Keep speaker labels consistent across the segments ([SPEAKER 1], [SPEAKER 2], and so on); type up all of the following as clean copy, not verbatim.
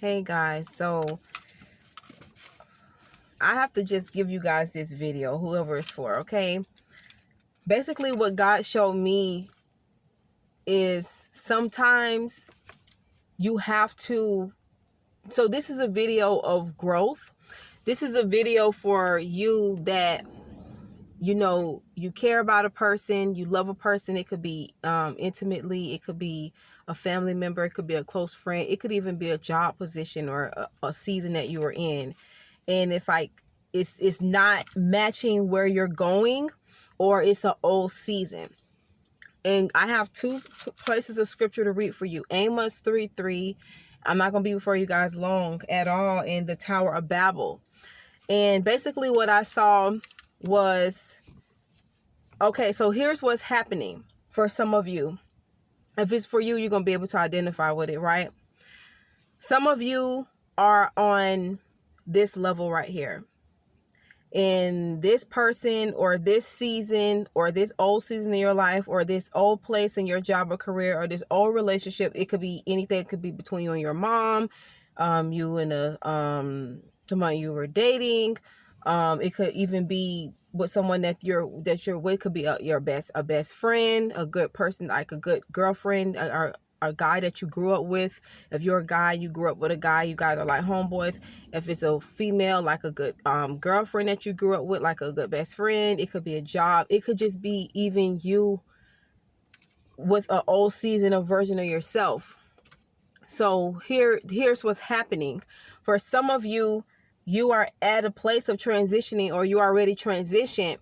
[SPEAKER 1] Hey guys, so I have to just give you guys this video, whoever it's for, okay? Basically what God showed me is sometimes you have to, so this is a video of growth. This is a video for you that, you care about a person, you love a person. It could be intimately, it could be a family member, it could be a close friend, it could even be a job position or a season that you are in. And it's like, it's not matching where you're going, or it's an old season. And I have two places of scripture to read for you. Amos 3:3. I'm not going to be before you guys long at all. In the Tower of Babel. And basically what I saw was, okay, so here's what's happening for some of you. If it's for you, you're going to be able to identify with it, right? Some of you are on this level right here. And this person or this season or this old season in your life or this old place in your job or career or this old relationship, it could be anything. It could be between you and your mom, you and someone you were dating. It could even be with someone that you're with. Could be a best friend, a good person, like a good girlfriend, or a guy that you grew up with. If you're a guy, you grew up with a guy, you guys are like homeboys. If it's a female, like a good girlfriend that you grew up with, like a good best friend. It could be a job. It could just be even you with an old season of version of yourself. So here's what's happening. For some of you, you are at a place of transitioning, or you already transitioned,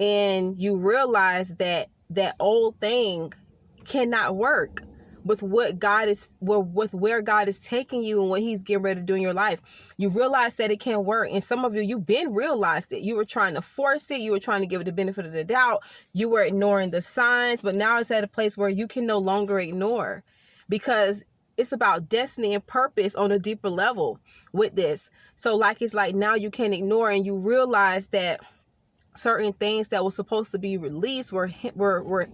[SPEAKER 1] and you realize that that old thing cannot work with what God is, with where God is taking you and what he's getting ready to do in your life. You realize that it can't work. And some of you, you've been realized it. You were trying to force it. You were trying to give it the benefit of the doubt. You were ignoring the signs, but now it's at a place where you can no longer ignore, because it's about destiny and purpose on a deeper level with this. So it's like now you can't ignore, and you realize that certain things that were supposed to be released were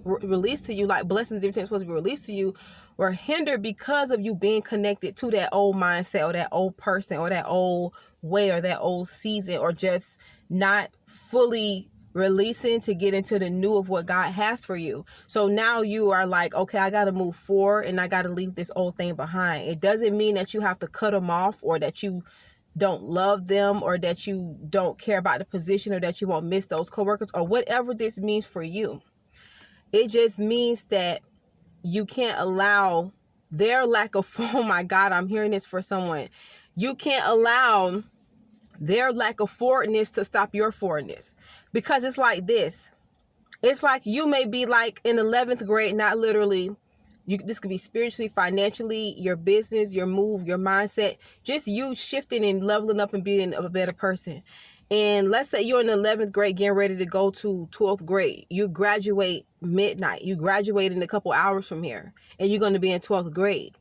[SPEAKER 1] released to you, like blessings that were supposed to be released to you, were hindered because of you being connected to that old mindset or that old person or that old way or that old season, or just not fully releasing to get into the new of what God has for you. So now you are like, okay, I got to move forward and I got to leave this old thing behind. It doesn't mean that you have to cut them off, or that you don't love them, or that you don't care about the position, or that you won't miss those coworkers, or whatever this means for you. It just means that you can't allow their lack of, oh my God, I'm hearing this for someone. You can't allow their lack of forwardness to stop your forwardness. Because it's like this. It's like you may be like in 11th grade, not literally. This could be spiritually, financially, your business, your move, your mindset, just you shifting and leveling up and being a better person. And let's say you're in 11th grade, getting ready to go to 12th grade. You graduate midnight. You graduate in a couple hours from here, and you're going to be in 12th grade.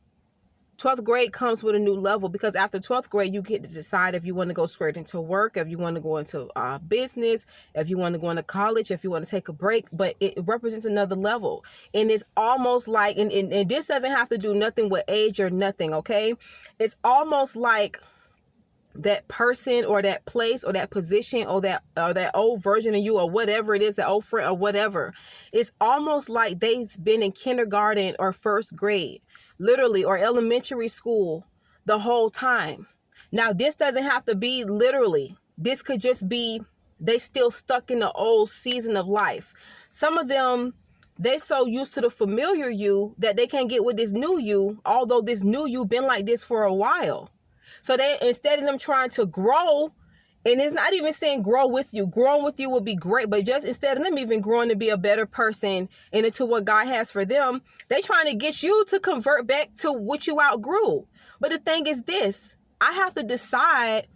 [SPEAKER 1] 12th grade comes with a new level, because after 12th grade, you get to decide if you want to go straight into work, if you want to go into business, if you want to go into college, if you want to take a break. But it represents another level. And it's almost like, and this doesn't have to do nothing with age or nothing, okay? It's almost like that person or that place or that position or that old version of you, or whatever it is, that old friend or whatever. It's almost like they've been in kindergarten or first grade, literally, or elementary school the whole time. Now, this doesn't have to be literally. This could just be they still stuck in the old season of life. Some of them, they so used to the familiar you that they can't get with this new you, although this new you been like this for a while. So they, instead of them trying to grow, and it's not even saying grow with you. Growing with you would be great, but just instead of them even growing to be a better person and into what God has for them, they trying to get you to convert back to what you outgrew. But the thing is this, I have to decide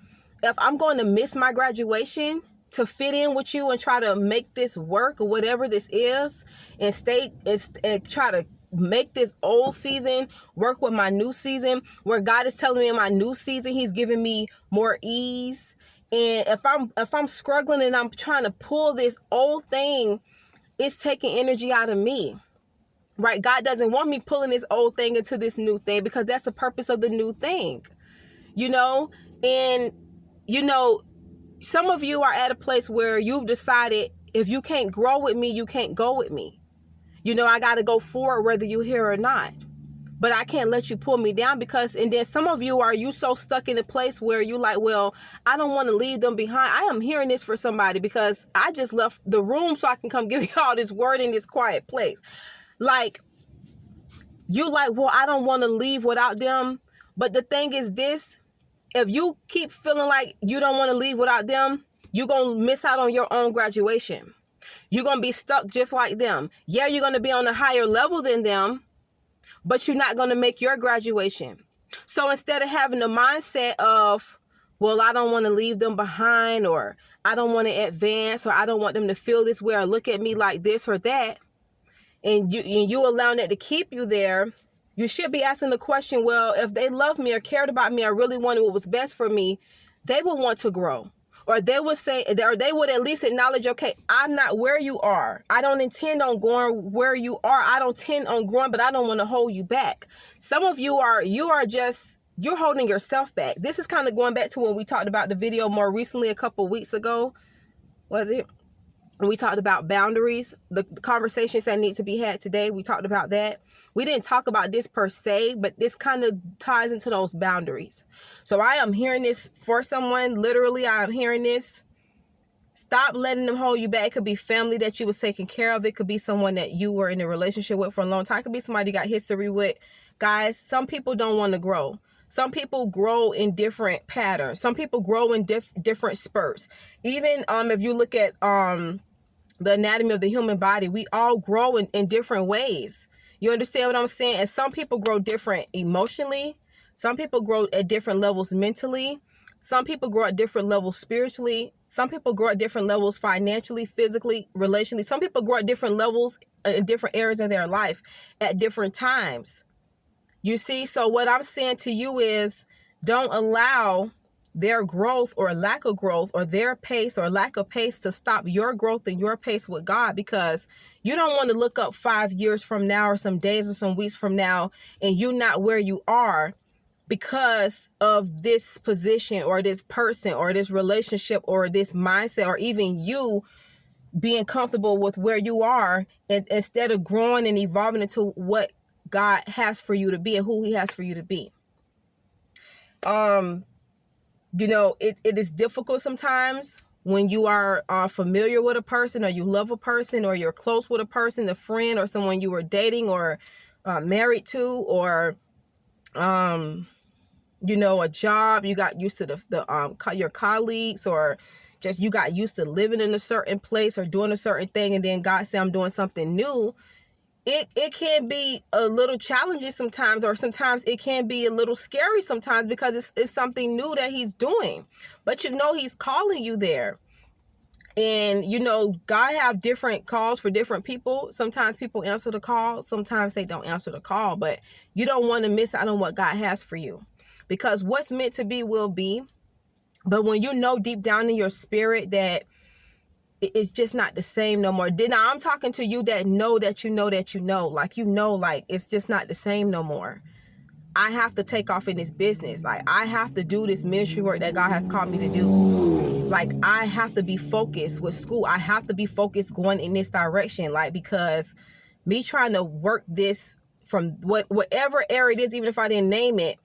[SPEAKER 1] if I'm going to miss my graduation to fit in with you and try to make this work, or whatever this is, and stay and try to make this old season work with my new season, where God is telling me in my new season, he's giving me more ease. And if I'm struggling and I'm trying to pull this old thing, it's taking energy out of me, right? God doesn't want me pulling this old thing into this new thing, because that's the purpose of the new thing. you know, and, you know, some of you are at a place where you've decided if you can't grow with me, you can't go with me. You know, I got to go forward whether you're here or not. But I can't let you pull me down because, and then some of you are so stuck in a place where you like, well, I don't want to leave them behind. I am hearing this for somebody because I just left the room so I can come give you all this word in this quiet place. Like, you like, well, I don't want to leave without them. But the thing is this, if you keep feeling like you don't want to leave without them, you're going to miss out on your own graduation. You're going to be stuck just like them. Yeah, you're going to be on a higher level than them, but you're not going to make your graduation. So instead of having the mindset of, well, I don't want to leave them behind, or I don't want to advance, or I don't want them to feel this way or look at me like this or that, and you allowing that to keep you there, you should be asking the question, well, if they love me or cared about me or really wanted what was best for me, they would want to grow. Or they would say, or they would at least acknowledge, okay, I'm not where you are. I don't intend on going where you are. I don't intend on growing, but I don't want to hold you back. Some of you are you're holding yourself back. This is kind of going back to when we talked about the video more recently, a couple weeks ago, was it? We talked about boundaries, the conversations that need to be had today. We talked about that. We didn't talk about this per se, but this kind of ties into those boundaries. So I am hearing this for someone. Literally, I am hearing this. Stop letting them hold you back. It could be family that you was taking care of. It could be someone that you were in a relationship with for a long time. It could be somebody you got history with. Guys, some people don't want to grow. Some people grow in different patterns. Some people grow in different spurts. Even if you look at the anatomy of the human body, we all grow in different ways. You understand what I'm saying? And some people grow different emotionally. Some people grow at different levels mentally. Some people grow at different levels spiritually. Some people grow at different levels financially, physically, relationally. Some people grow at different levels in different areas of their life at different times. You see? So what I'm saying to you is, don't allow their growth or lack of growth, or their pace or lack of pace, to stop your growth and your pace with God, because you don't want to look up 5 years from now or some days or some weeks from now and you not where you are because of this position or this person or this relationship or this mindset, or even you being comfortable with where you are, and instead of growing and evolving into what God has for you to be and who he has for you to be. You know, it is difficult sometimes when you are familiar with a person, or you love a person, or you're close with a person, a friend or someone you were dating or married to, or, you know, a job. You got used to your colleagues, or just you got used to living in a certain place or doing a certain thing. And then God said, I'm doing something new. It can be a little challenging sometimes, or sometimes it can be a little scary sometimes, because it's something new that he's doing. But you know he's calling you there. And you know, God have different calls for different people. Sometimes people answer the call, sometimes they don't answer the call. But you don't want to miss out on what God has for you, because what's meant to be will be. But when you know deep down in your spirit that it's just not the same no more. Now I'm talking to you that know that you know that you know, like, you know, like, it's just not the same no more. I have to take off in this business. Like, I have to do this ministry work that God has called me to do. Like, I have to be focused with school. I have to be focused going in this direction. Like, because me trying to work this from whatever area it is, even if I didn't name it,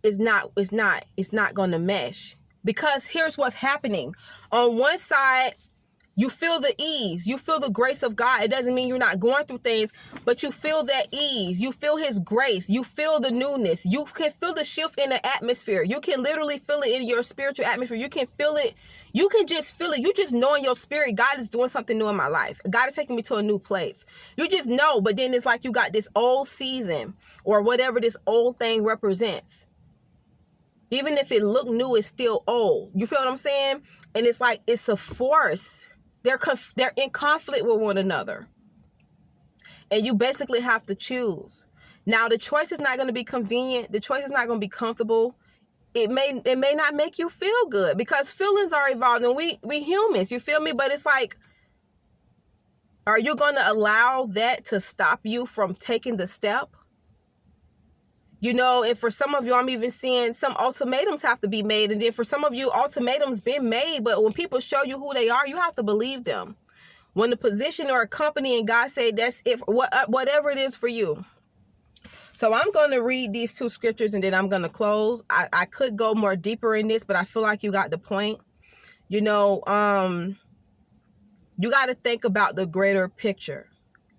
[SPEAKER 1] it's not going to mesh. Because here's what's happening. On one side, you feel the ease. You feel the grace of God. It doesn't mean you're not going through things, but you feel that ease. You feel his grace. You feel the newness. You can feel the shift in the atmosphere. You can literally feel it in your spiritual atmosphere. You can feel it. You can just feel it. You just know in your spirit, God is doing something new in my life. God is taking me to a new place. You just know, but then it's like you got this old season or whatever this old thing represents. Even if it look new, it's still old. You feel what I'm saying? And it's like, it's a force. They're in conflict with one another. And you basically have to choose. Now, the choice is not going to be convenient. The choice is not going to be comfortable. It may not make you feel good, because feelings are evolving. We humans, you feel me? But it's like, are you going to allow that to stop you from taking the step? You know, and for some of you, I'm even seeing some ultimatums have to be made. And then for some of you, ultimatums been made. But when people show you who they are, you have to believe them. When the position or a company and God say that's it, whatever it is for you. So I'm going to read these two scriptures and then I'm going to close. I could go more deeper in this, but I feel like you got the point. You know, you got to think about the greater picture.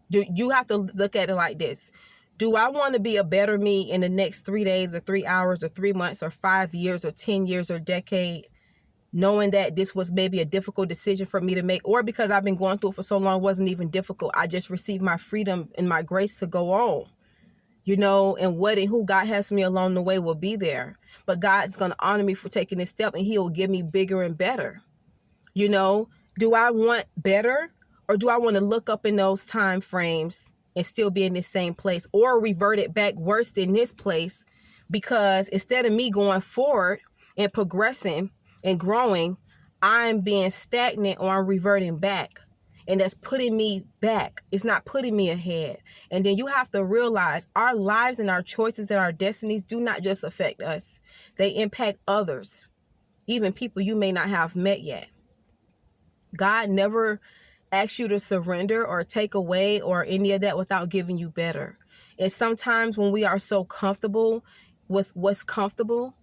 [SPEAKER 1] You have to look at it like this. Do I want to be a better me in the next 3 days or 3 hours or 3 months or 5 years or 10 years or decade, knowing that this was maybe a difficult decision for me to make, or because I've been going through it for so long, it wasn't even difficult. I just received my freedom and my grace to go on, you know, and what and who God has for me along the way will be there. But God's going to honor me for taking this step, and He'll give me bigger and better. You know, do I want better, or do I want to look up in those time frames and still be in the same place, or revert it back worse than this place? Because instead of me going forward and progressing and growing, I'm being stagnant or I'm reverting back. And that's putting me back. It's not putting me ahead. And then you have to realize our lives and our choices and our destinies do not just affect us. They impact others, even people you may not have met yet. God never asks you to surrender or take away or any of that without giving you better. And sometimes when we are so comfortable with what's comfortable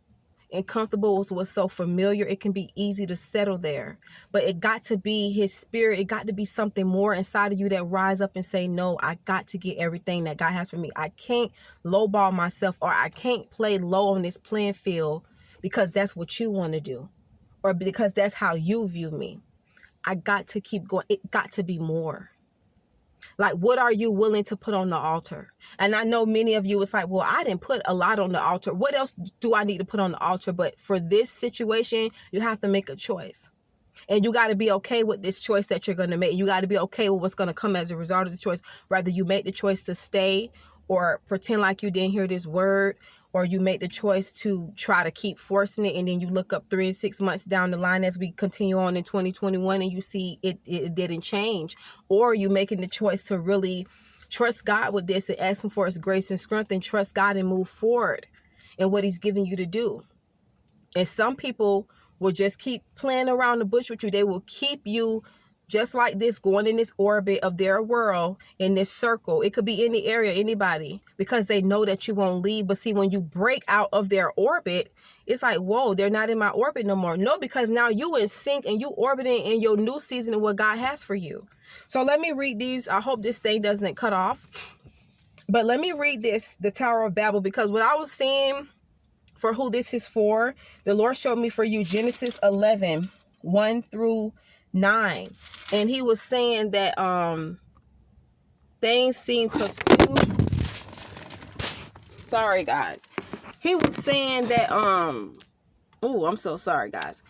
[SPEAKER 1] and comfortable with what's so familiar, it can be easy to settle there. But it got to be His Spirit. It got to be something more inside of you that rise up and say, no, I got to get everything that God has for me. I can't lowball myself, or I can't play low on this playing field because that's what you want to do, or because that's how you view me. I got to keep going. It got to be more. Like, what are you willing to put on the altar? And I know many of you, it's like, well, I didn't put a lot on the altar. What else do I need to put on the altar? But for this situation, you have to make a choice. And you got to be okay with this choice that you're going to make. You got to be okay with what's going to come as a result of the choice. Whether you make the choice to stay or pretend like you didn't hear this word, or you make the choice to try to keep forcing it, and then you look up 3 and 6 months down the line as we continue on in 2021 and you see it didn't change. Or you making the choice to really trust God with this and ask Him for His grace and strength, and trust God and move forward in what He's giving you to do. And some people will just keep playing around the bush with you. They will keep you just like this, going in this orbit of their world, in this circle. It could be any area, anybody, because they know that you won't leave. But see, when you break out of their orbit, it's like, whoa, they're not in my orbit no more. No, because now you in sync and you orbiting in your new season of what God has for you. So let me read these. I hope this thing doesn't cut off. But let me read this, the Tower of Babel, because what I was seeing for who this is for, the Lord showed me for you Genesis 11, 1 through 9. And He was saying that things seem confused. Sorry, guys. He was saying that oh, I'm so sorry, guys.